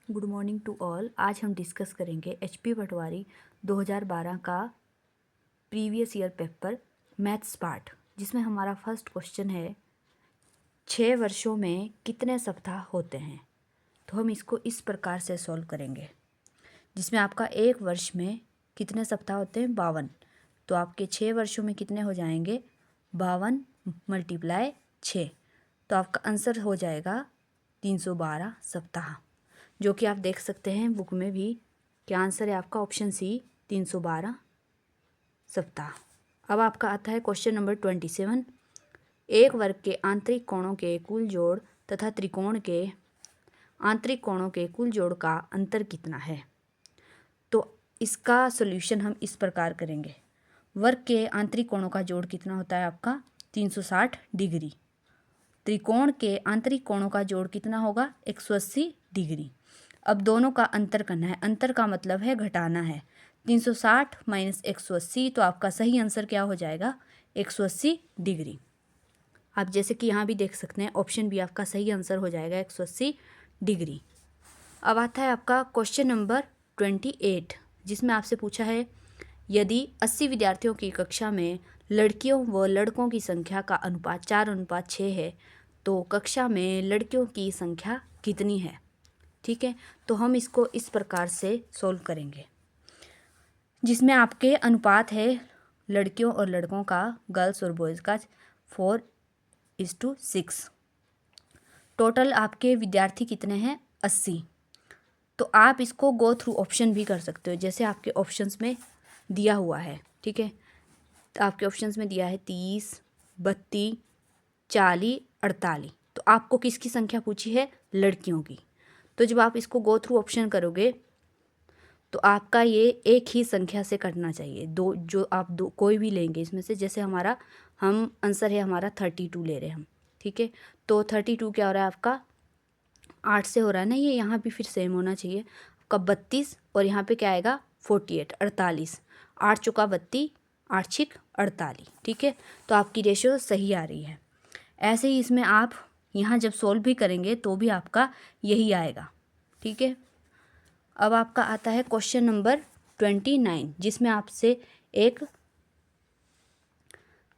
Good morning to all. आज हम discuss करेंगे HP पटवारी 2012 का previous year paper maths part, जिसमें हमारा फर्स्ट क्वेश्चन है 6 वर्षों में कितने सप्ताह होते हैं। तो हम इसको इस प्रकार से सॉल्व करेंगे, जिसमें आपका एक वर्ष में कितने सप्ताह होते हैं 52। तो आपके 6 वर्षों में कितने हो जाएंगे 52 × 6। तो आपका आंसर हो जाएगा 312 सप्ताह, जो कि आप देख सकते हैं बुक में भी। क्या आंसर है आपका ऑप्शन सी 312 सप्ताह। अब आपका आता है क्वेश्चन नंबर 27। एक वर्ग के आंतरिक कोणों के कुल जोड़ तथा त्रिकोण के आंतरिक कोणों के कुल जोड़ का अंतर कितना है। तो इसका सॉल्यूशन हम इस प्रकार करेंगे। वर्ग के आंतरिक कोणों का जोड़ कितना होता है आपका 360 डिग्री। त्रिकोण के आंतरिक कोणों का जोड़ कितना होगा 180 डिग्री। अब दोनों का अंतर करना है। अंतर का मतलब है घटाना है। 360 माइनस 180, तो आपका सही आंसर क्या हो जाएगा 180 डिग्री। आप जैसे कि यहाँ भी देख सकते हैं, ऑप्शन बी आपका सही आंसर हो जाएगा 180 डिग्री। अब आता है आपका क्वेश्चन नंबर 28, जिसमें आपसे पूछा है यदि 80 विद्यार्थियों की कक्षा में लड़कियों व लड़कों की संख्या का अनुपात 4:6 है, तो कक्षा में लड़कियों की संख्या कितनी है। ठीक है, तो हम इसको इस प्रकार से सोल्व करेंगे, जिसमें आपके अनुपात है लड़कियों और लड़कों का, गर्ल्स और बॉयज़ का 4:6। टोटल आपके विद्यार्थी कितने हैं 80। तो आप इसको गो थ्रू ऑप्शन भी कर सकते हो, जैसे आपके ऑप्शंस में दिया हुआ है। ठीक है, तो आपके ऑप्शंस में दिया है 30, 32, 40, 48। तो आपको किसकी संख्या पूछी है लड़कियों की। तो जब आप इसको गो थ्रू ऑप्शन करोगे तो आपका ये एक ही संख्या से करना चाहिए। दो जो आप दो कोई भी लेंगे इसमें से, जैसे हमारा हम आंसर है हमारा 32 ले रहे हैं हम। ठीक है, तो 32 क्या हो रहा है आपका 8 से हो रहा है ना, ये यहाँ भी फिर सेम होना चाहिए आपका 32, और यहाँ पे क्या आएगा 48 48। 8 चौका 32, 8 छिक 48। ठीक है, तो आपकी रेशियो सही आ रही है। ऐसे ही इसमें आप यहाँ जब सोल्व भी करेंगे तो भी आपका यही आएगा। ठीक है, अब आपका आता है क्वेश्चन नंबर 29, जिसमें आपसे एक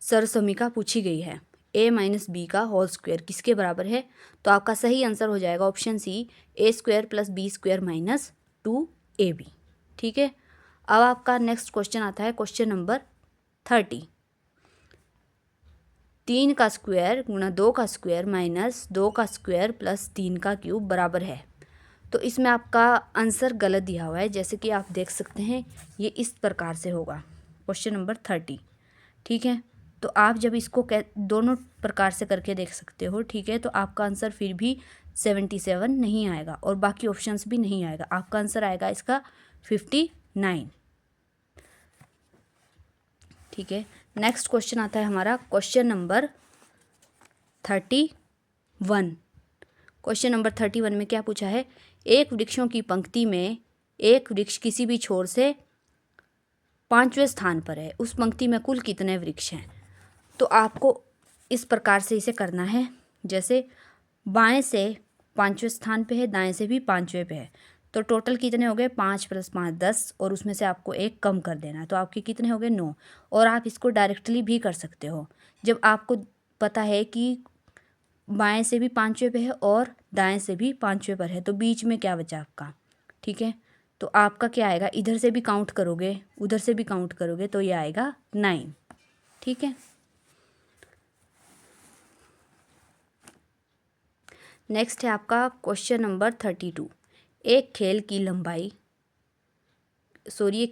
सरसमीका पूछी गई है a - b का होल स्क्वायर किसके बराबर है। तो आपका सही आंसर हो जाएगा option C a² + b² - 2ab। ठीक है, अब आपका नेक्स्ट क्वेश्चन आता है क्वेश्चन नंबर 30। 3 का स्क्वायर गुणा 2 का स्क्वायर माइनस 2 का स्क्वायर प्लस 3 का क्यूब बराबर है। तो इसमें आपका आंसर गलत दिया हुआ है, जैसे कि आप देख सकते हैं ये इस प्रकार से होगा क्वेश्चन नंबर 30। ठीक है, तो आप जब इसको दोनों प्रकार से करके देख सकते हो। ठीक है, तो आपका आंसर फिर भी 77 नहीं आएगा और बाकी ऑप्शंस भी नहीं आएगा। आपका आंसर आएगा इसका 59। ठीक है, नेक्स्ट क्वेश्चन आता है हमारा क्वेश्चन नंबर 31। क्वेश्चन नंबर 31 में क्या पूछा है, एक वृक्षों की पंक्ति में एक वृक्ष किसी भी छोर से 5वें स्थान पर है, उस पंक्ति में कुल कितने वृक्ष हैं। तो आपको इस प्रकार से इसे करना है, जैसे बाएं से 5वें स्थान पे है, दाएं से भी 5वें पे है। तो टोटल कितने हो गए 5 + 5 10, और उसमें से आपको एक कम कर देना है। तो आपके कितने हो गए 9। और आप इसको डायरेक्टली भी कर सकते हो, जब आपको पता है कि बाएं से भी 5वें पे है और दाएं से भी 5वें पर है, तो बीच में क्या बचा आपका। ठीक है, तो आपका क्या आएगा, इधर से भी काउंट करोगे उधर से भी काउंट करोगे तो ये आएगा 9। ठीक है, नेक्स्ट है आपका क्वेश्चन नंबर 32। एक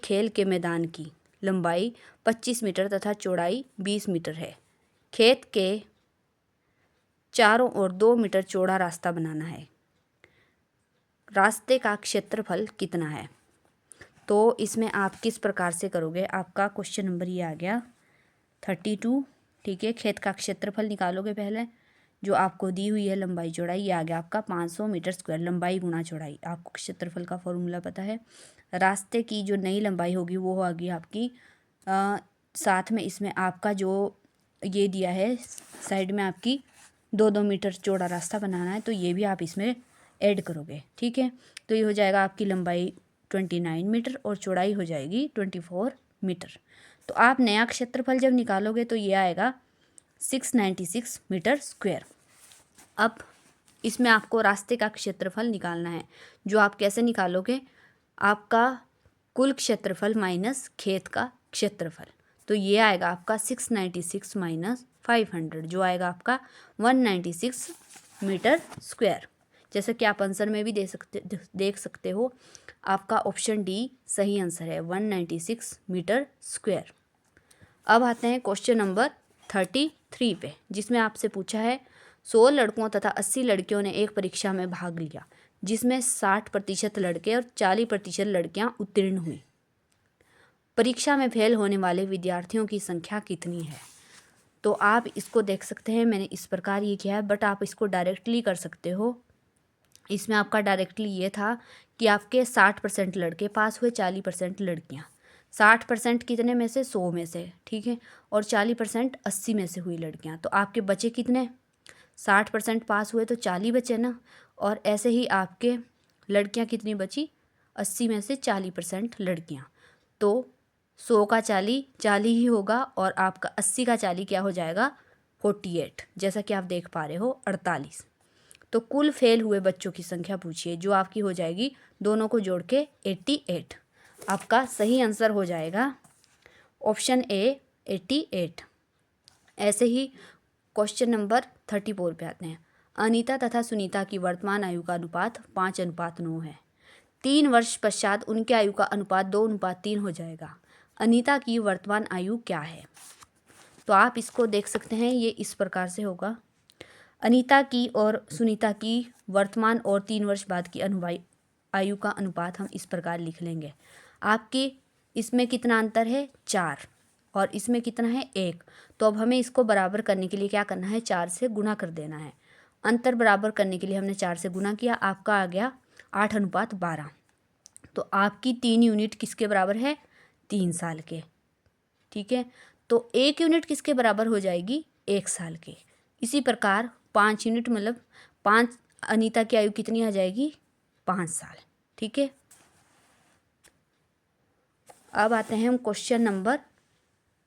खेल के मैदान की लंबाई 25 मीटर तथा चौड़ाई 20 मीटर है। खेत के चारों ओर 2 मीटर चौड़ा रास्ता बनाना है। रास्ते का क्षेत्रफल कितना है। तो इसमें आप किस प्रकार से करोगे, आपका क्वेश्चन नंबर ये आ गया 32। ठीक है, खेत का क्षेत्रफल निकालोगे पहले, जो आपको दी हुई है लंबाई चौड़ाई, ये आ गया आपका 500 मीटर स्क्वायर। लंबाई गुणा चौड़ाई, आपको क्षेत्रफल का फॉर्मूला पता है। रास्ते की जो नई लंबाई होगी वो होगी आपकी साथ में इसमें आपका जो ये दिया है साइड में आपकी 2-2 मीटर चौड़ा रास्ता बनाना है, तो ये भी आप इसमें ऐड करोगे। ठीक है, तो ये हो जाएगा आपकी लंबाई 29 मीटर और चौड़ाई हो जाएगी 24 मीटर। तो आप नया क्षेत्रफल जब निकालोगे तो ये आएगा 696 मीटर स्क्वायर। अब इसमें आपको रास्ते का क्षेत्रफल निकालना है, जो आप कैसे निकालोगे, आपका कुल क्षेत्रफल माइनस खेत का क्षेत्रफल। तो ये आएगा आपका 696 माइनस 500, जो आएगा आपका 196 मीटर स्क्वायर। जैसा कि आप आंसर में भी देख सकते हो, आपका ऑप्शन डी सही आंसर है, 196 मीटर स्क्वायर। अब आते हैं क्वेश्चन नंबर 33 पे, जिसमें आपसे पूछा है 100 लड़कों तथा 80 लड़कियों ने एक परीक्षा में भाग लिया, जिसमें 60% लड़के और 40% लड़कियां उत्तीर्ण हुई। परीक्षा में फेल होने वाले विद्यार्थियों की संख्या कितनी है? तो आप इसको देख सकते हैं, मैंने इस प्रकार ये किया है, बट आप इसको डायरेक्टली कर सकते हो। इसमें आपका डायरेक्टली ये था कि आपके 60% लड़के पास हुए, 40% लड़कियां। 60% कितने में से? 100 में से, ठीक है, और 40% 80 में से हुई लड़कियां। तो आपके बचे कितने? 60% पास हुए तो 40 बचे ना, और ऐसे ही आपके लड़कियां कितनी बची? 80 में से 40% लड़कियां। तो 100 का 40 ही होगा, और आपका 80 का 40 क्या हो जाएगा? 48, जैसा कि आप देख पा रहे हो 48। तो कुल फेल हुए बच्चों की संख्या पूछिए, जो आपकी हो जाएगी दोनों को जोड़ के 88। आपका सही आंसर हो जाएगा ऑप्शन ए 88। ऐसे ही क्वेश्चन नंबर 34 पे आते हैं। अनीता तथा सुनीता की वर्तमान आयु का अनुपात 5:9 है। 3 वर्ष पश्चात उनकी आयु का अनुपात 2:3 हो जाएगा। अनीता की वर्तमान आयु क्या है? तो आप इसको देख सकते हैं, ये इस प्रकार से होगा। अनीता की और सुनीता की वर्तमान और 3 वर्ष बाद की आयु का अनुपात हम इस प्रकार लिख लेंगे। आपकी इसमें कितना अंतर है? 4, और इसमें कितना है? 1। तो अब हमें इसको बराबर करने के लिए क्या करना है? 4 से गुना कर देना है। अंतर बराबर करने के लिए हमने 4 से गुना किया, आपका आ गया 8:12। तो आपकी 3 यूनिट किसके बराबर है? 3 साल के, ठीक है। तो 1 यूनिट किसके बराबर हो जाएगी? 1 साल के। इसी प्रकार 5 यूनिट मतलब 5, अनीता की आयु कितनी आ जाएगी? 5 साल, ठीक है। अब आते हैं हम क्वेश्चन नंबर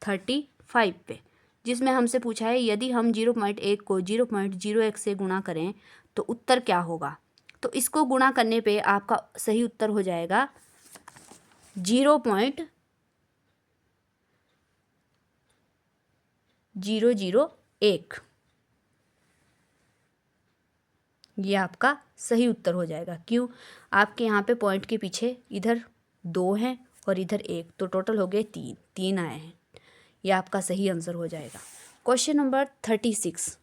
35 पे, जिसमें हमसे पूछा है यदि हम 0.1 को 0.01 से गुणा करें तो उत्तर क्या होगा? तो इसको गुणा करने पे आपका सही उत्तर हो जाएगा 0.001। ये आपका सही उत्तर हो जाएगा। क्यों? आपके यहाँ पे पॉइंट के पीछे इधर 2 हैं और इधर 1, तो टोटल हो गए 3 आए हैं। ये आपका सही आंसर हो जाएगा। Question number 36।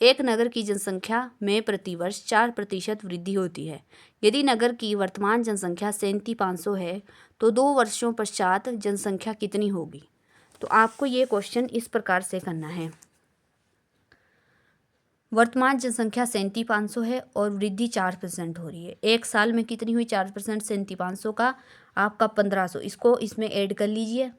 एक नगर की जनसंख्या में प्रतिवर्ष 4% वृद्धि होती है। यदि नगर की वर्तमान जनसंख्या 37,500 है तो 2 वर्षों पश्चात जनसंख्या कितनी होगी? तो आपको ये क्वेश्चन इस प्रकार से करना है। वर्तमान जनसंख्या 37,500 है और वृद्धि 4% हो रही है। 1 साल में कितनी हुई? 4%। 37,500 का आपका 1,500, इसको इसमें ऐड कर लीजिए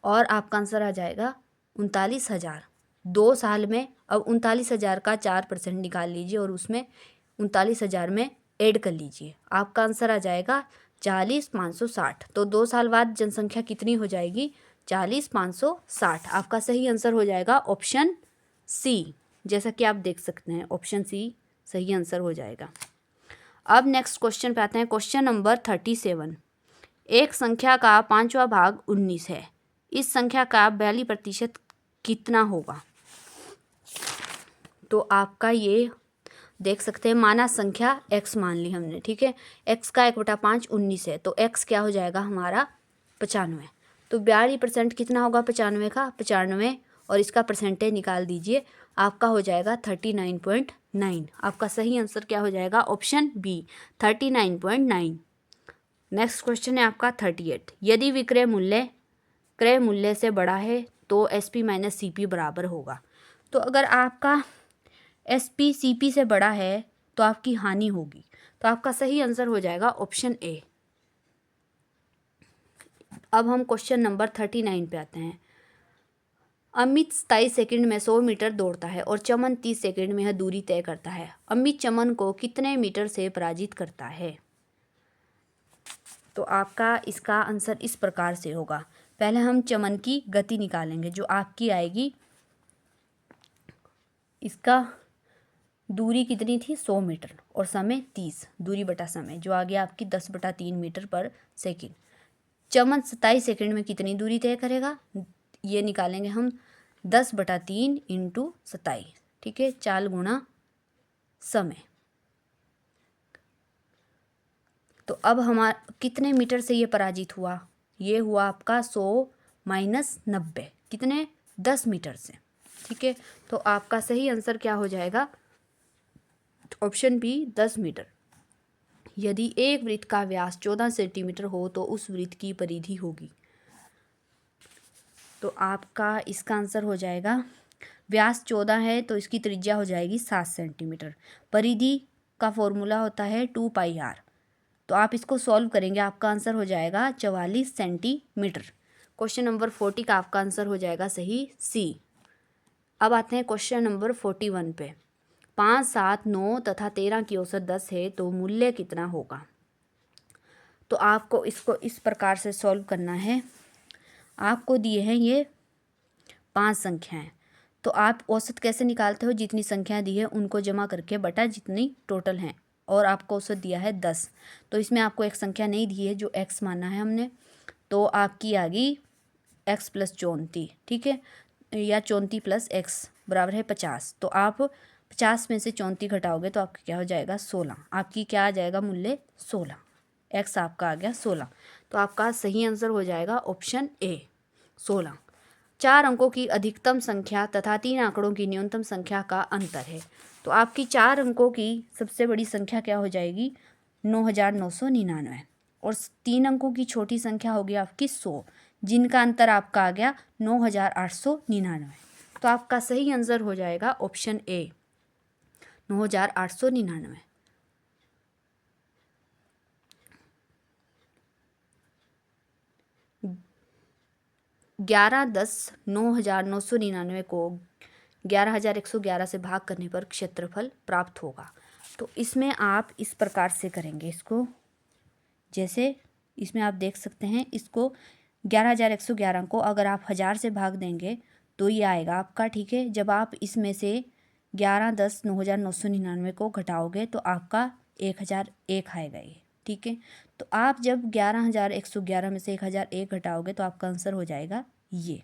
और आपका आंसर आ जाएगा 39,000। 2 साल में अब 39,000 का 4% निकाल लीजिए और उसमें 39,000 में ऐड कर लीजिए, आपका आंसर आ जाएगा 40,560। तो 2 साल बाद जनसंख्या कितनी हो जाएगी? 40,560। आपका सही आंसर हो जाएगा ऑप्शन सी, जैसा कि आप देख सकते हैं ऑप्शन सी सही आंसर हो जाएगा। अब नेक्स्ट क्वेश्चन पे आते हैं। Question number 37। एक संख्या का 5वां भाग 19 है। इस संख्या का 42% कितना होगा? तो आपका ये देख सकते हैं, माना संख्या x मान ली हमने, ठीक है। x का 1/5 19 है, तो x क्या हो जाएगा हमारा? 95। तो 42% कितना होगा 95 का? 95, और इसका परसेंटेज निकाल दीजिए, आपका हो जाएगा 39.9। आपका सही आंसर क्या हो जाएगा? Option B 39.9। नेक्स्ट क्वेश्चन है आपका 38। यदि विक्रय मूल्य क्रय मूल्य से बड़ा है तो SP माइनस CP बराबर होगा। तो अगर आपका SP CP से बड़ा है तो आपकी हानि होगी। तो आपका सही आंसर हो जाएगा ऑप्शन ए। अब हम क्वेश्चन नंबर 39 पे आते हैं। अमित 27 सेकंड में 100 मीटर दौड़ता है और चमन 30 सेकंड में यह दूरी तय करता है। अमित चमन को कितने मीटर से पराजित करता है? तो आपका इसका आंसर इस प्रकार से होगा। पहले हम चमन की गति निकालेंगे जो आपकी आएगी, इसका दूरी कितनी थी 100 मीटर और समय 30, दूरी बटा समय जो आ गया आपकी 10/3 मीटर पर सेकंड। चमन 27 सेकंड में कितनी दूरी तय करेगा, ये निकालेंगे हम 10/3 × 27, ठीक है, चाल गुणा समय। तो अब हमारा कितने मीटर से ये पराजित हुआ, ये हुआ आपका 100 - 90, कितने 10 मीटर से, ठीक है। तो आपका सही आंसर क्या हो जाएगा, ऑप्शन बी 10 मीटर। यदि एक वृत्त का व्यास 14 सेंटीमीटर हो तो उस वृत्त की परिधि होगी। तो आपका इसका आंसर हो जाएगा, व्यास 14 है तो इसकी त्रिज्या हो जाएगी 7 सेंटीमीटर। परिधि का फॉर्मूला होता है 2πr। तो आप इसको सॉल्व करेंगे, आपका आंसर हो जाएगा 44 सेंटीमीटर। क्वेश्चन नंबर 40 का आपका आंसर हो जाएगा सही सी। अब आते हैं क्वेश्चन नंबर 41 पे। 5, 7, 9 तथा 13 की औसत 10 है तो मूल्य कितना होगा? तो आपको इसको इस प्रकार से सॉल्व करना है। आपको दिए हैं ये 5 संख्याएं, तो आप औसत कैसे निकालते हो, जितनी संख्या दी है उनको जमा करके बटा जितनी टोटल हैं, और आपको औसत दिया है 10। तो इसमें आपको एक संख्या नहीं दी है जो x माना है हमने, तो आपकी आ गई x + 34, ठीक है, या 34 + x बराबर है 50। तो आप 50 में से 34 घटाओगे तो आपका क्या हो जाएगा 16। आपकी क्या आ जाएगा मूल्य 16, x आपका आ गया 16। तो आपका सही आंसर हो जाएगा ऑप्शन ए 16। 4 अंकों की अधिकतम संख्या तथा 3 आंकड़ों की न्यूनतम संख्या का अंतर है। तो आपकी 4 अंकों की सबसे बड़ी संख्या क्या हो जाएगी 9999, और 3 अंकों की छोटी संख्या होगी आपकी 100, जिनका अंतर आपका आ गया 9899। तो आपका सही आंसर हो जाएगा ऑप्शन ए 9899। 11, 10, 9999 को 11111 से भाग करने पर क्षेत्रफल प्राप्त होगा। तो इसमें आप इस प्रकार से करेंगे इसको, जैसे इसमें आप देख सकते हैं, इसको 11111 को अगर आप 1000 से भाग देंगे तो ये आएगा आपका, ठीक है। जब आप इसमें से 11, 10, 9999 को घटाओगे तो आपका 1001 आएगा ये, ठीक है। तो आप जब 11111 में से 1001 घटाओगे तो आपका आंसर हो जाएगा ये,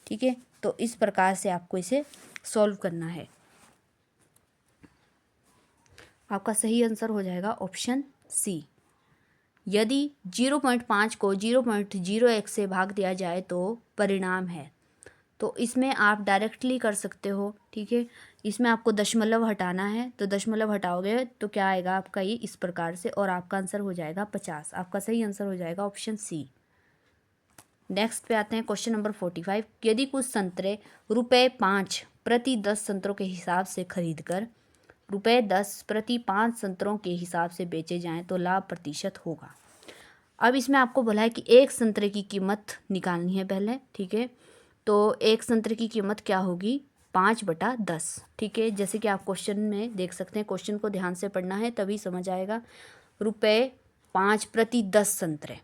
ठीक है। तो इस प्रकार से आपको इसे सॉल्व करना है। आपका सही आंसर हो जाएगा ऑप्शन सी। यदि 0.5 को 0.01 से भाग दिया जाए तो परिणाम है। तो इसमें आप डायरेक्टली कर सकते हो, ठीक है। इसमें आपको दशमलव हटाना है, तो दशमलव हटाओगे तो क्या आएगा आपका ये इस प्रकार से, और आपका आंसर हो जाएगा 50। आपका सही आंसर हो जाएगा ऑप्शन सी। नेक्स्ट पे आते हैं क्वेश्चन नंबर 45। यदि कुछ संतरे ₹5 प्रति 10 संतरों के हिसाब से खरीद कर ₹10 प्रति 5 संतरों के हिसाब से बेचे जाएं तो लाभ प्रतिशत होगा। अब इसमें आपको बोला है कि एक संतरे की कीमत निकालनी है पहले, ठीक है। तो एक संतरे की कीमत क्या होगी 5/10, ठीक है। जैसे कि आप क्वेश्चन में देख सकते हैं, क्वेश्चन को ध्यान से पढ़ना है तभी समझ आएगा। ₹5 प्रति 10 संतरे,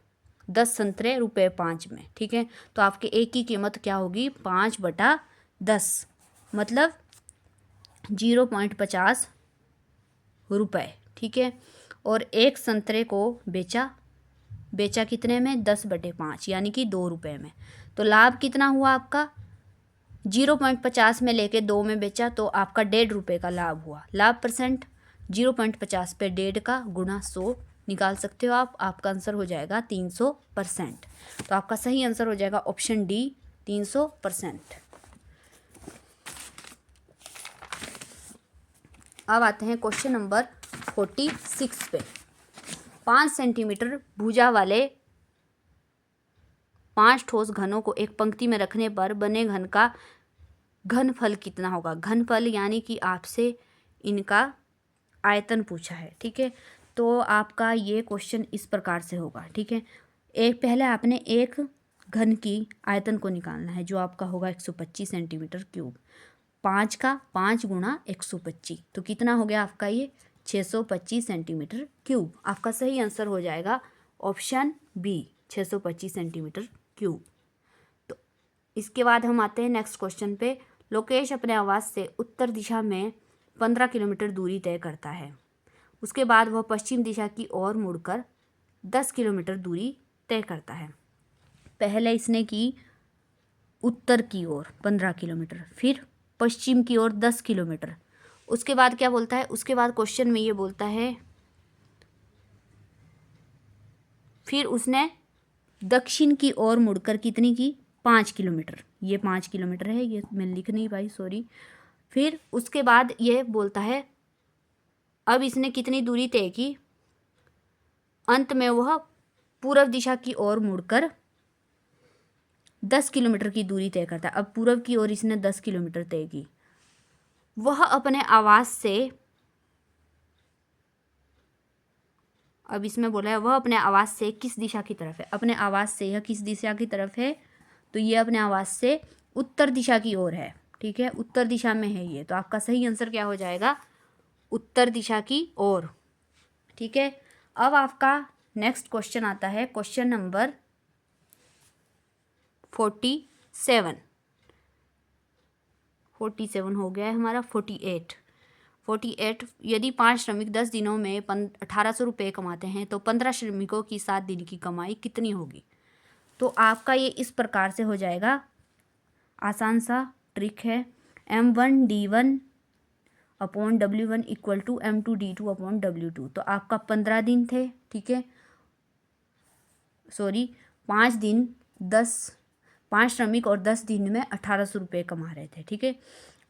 10 संतरे ₹5 में, ठीक है। तो आपके एक की कीमत क्या होगी 5/10, मतलब 0.50 रुपये, ठीक है। और एक संतरे को बेचा कितने में 10/5 यानी कि 2 रुपये में। तो लाभ कितना हुआ आपका 0.50 में लेके 2 में बेचा तो आपका 1.5 रुपये का लाभ हुआ। लाभ परसेंट 0.50 पे 1.5 का गुणा 100 निकाल सकते हो आप। आपका आंसर हो जाएगा 300%। तो आपका सही आंसर हो जाएगा ऑप्शन डी 300%। अब आते हैं क्वेश्चन नंबर 46 पे। 5 सेंटीमीटर भुजा वाले 5 ठोस घनों को एक पंक्ति में रखने पर बने घन का घनफल कितना होगा। घनफल यानी कि आपसे इनका आयतन पूछा है, ठीक है। तो आपका ये क्वेश्चन इस प्रकार से होगा, ठीक है। एक पहले आपने एक घन की आयतन को निकालना है, जो आपका होगा 125 सेंटीमीटर क्यूब। 5 का 5 गुणा 125 तो कितना हो गया आपका ये 625 सेंटीमीटर क्यूब। आपका सही आंसर हो जाएगा ऑप्शन बी 625 सेंटीमीटर क्यूब। तो इसके बाद हम आते हैं नेक्स्ट क्वेश्चन पे। लोकेश अपने आवास से उत्तर दिशा में 15 किलोमीटर दूरी तय करता है। उसके बाद वह पश्चिम दिशा की ओर मुड़कर 10 किलोमीटर दूरी तय करता है। पहले इसने की उत्तर की ओर 15 किलोमीटर, फिर पश्चिम की ओर 10 किलोमीटर। उसके बाद क्या बोलता है, उसके बाद क्वेश्चन में ये बोलता है फिर उसने दक्षिण की ओर मुड़कर कितनी की 5 किलोमीटर। ये 5 किलोमीटर है, ये मैं लिख नहीं पाई, सॉरी। फिर उसके बाद ये बोलता है अब इसने कितनी दूरी तय की, अंत में वह पूर्व दिशा की ओर मुड़कर 10 किलोमीटर की दूरी तय करता है। अब पूर्व की ओर इसने 10 किलोमीटर तय की। वह अपने आवास से, अब इसमें बोला है वह अपने आवास से किस दिशा की तरफ है। अपने आवास से यह किस दिशा की तरफ है, तो ये अपने आवास से उत्तर दिशा की ओर है। ठीक है, उत्तर दिशा में है ये, तो आपका सही आंसर क्या हो जाएगा, उत्तर दिशा की ओर। ठीक है, अब आपका नेक्स्ट क्वेश्चन आता है क्वेश्चन नंबर 47 हो गया है हमारा। 48 यदि 5 श्रमिक 10 दिनों में 1800 रुपये कमाते हैं तो 15 श्रमिकों की 7 दिन की कमाई कितनी होगी। तो आपका ये इस प्रकार से हो जाएगा, आसान सा ट्रिक है। M1D1 upon W1 equal to M2D2 upon W2। तो आपका 15 दिन थे, ठीक है, सॉरी 5 श्रमिक और 10 दिन में 1800 रुपये कमा रहे थे। ठीक है,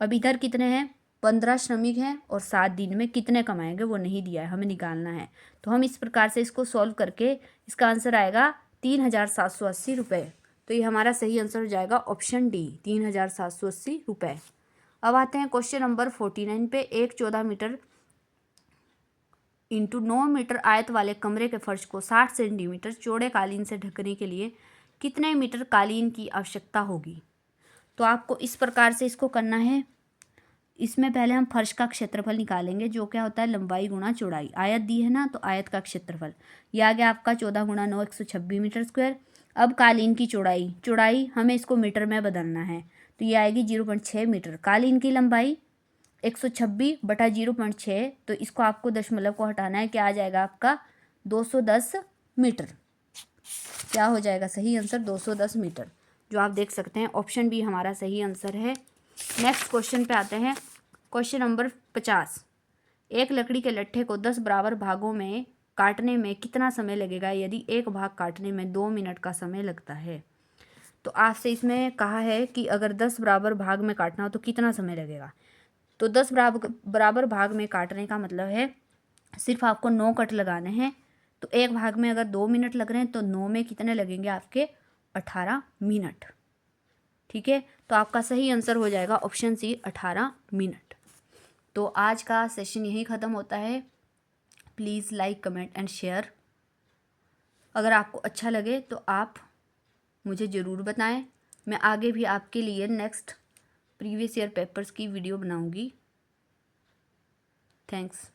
अब इधर कितने हैं, 15 श्रमिक हैं और 7 दिन में कितने कमाएंगे वो नहीं दिया है, हमें निकालना है। तो हम इस प्रकार से इसको सॉल्व करके इसका आंसर आएगा 3780 रुपये। तो ये हमारा सही आंसर हो जाएगा ऑप्शन डी 3780 रुपये। अब आते हैं क्वेश्चन नंबर 49 पे। एक 14 मीटर इंटू 9 मीटर आयत वाले कमरे के फर्श को 60 सेंटीमीटर चौड़े कालीन से ढकने के लिए कितने मीटर कालीन की आवश्यकता होगी। तो आपको इस प्रकार से इसको करना है। इसमें पहले हम फर्श का क्षेत्रफल निकालेंगे, जो क्या होता है लंबाई गुणा चौड़ाई। आयत दी है ना, तो आयत का क्षेत्रफल ये आ गया आपका 14 गुणा 9 126 मीटर स्क्वायर। अब कालीन की चौड़ाई हमें इसको मीटर में बदलना है, तो ये आएगी 0.6 मीटर। कालीन की लंबाई 126 बटा 0.6, तो इसको आपको दशमलव को हटाना है, क्या आ जाएगा आपका 210 मीटर। क्या हो जाएगा सही आंसर 210 मीटर, जो आप देख सकते हैं ऑप्शन बी हमारा सही आंसर है। नेक्स्ट क्वेश्चन पे आते हैं, क्वेश्चन नंबर 50। एक लकड़ी के लट्ठे को 10 बराबर भागों में काटने में कितना समय लगेगा यदि एक भाग काटने में 2 मिनट का समय लगता है। तो आपसे इसमें कहा है कि अगर 10 बराबर भाग में काटना हो तो कितना समय लगेगा। तो 10 बराबर भाग में काटने का मतलब है सिर्फ आपको 9 कट लगाने हैं। तो एक भाग में अगर 2 मिनट लग रहे हैं तो 9 में कितने लगेंगे आपके 18 मिनट। ठीक है, तो आपका सही आंसर हो जाएगा ऑप्शन सी 18 मिनट। तो आज का सेशन यहीं ख़त्म होता है। Please like comment and share. अगर आपको अच्छा लगे तो आप मुझे ज़रूर बताएं। मैं आगे भी आपके लिए नेक्स्ट प्रीवियस ईयर पेपर्स की वीडियो बनाऊंगी। थैंक्स।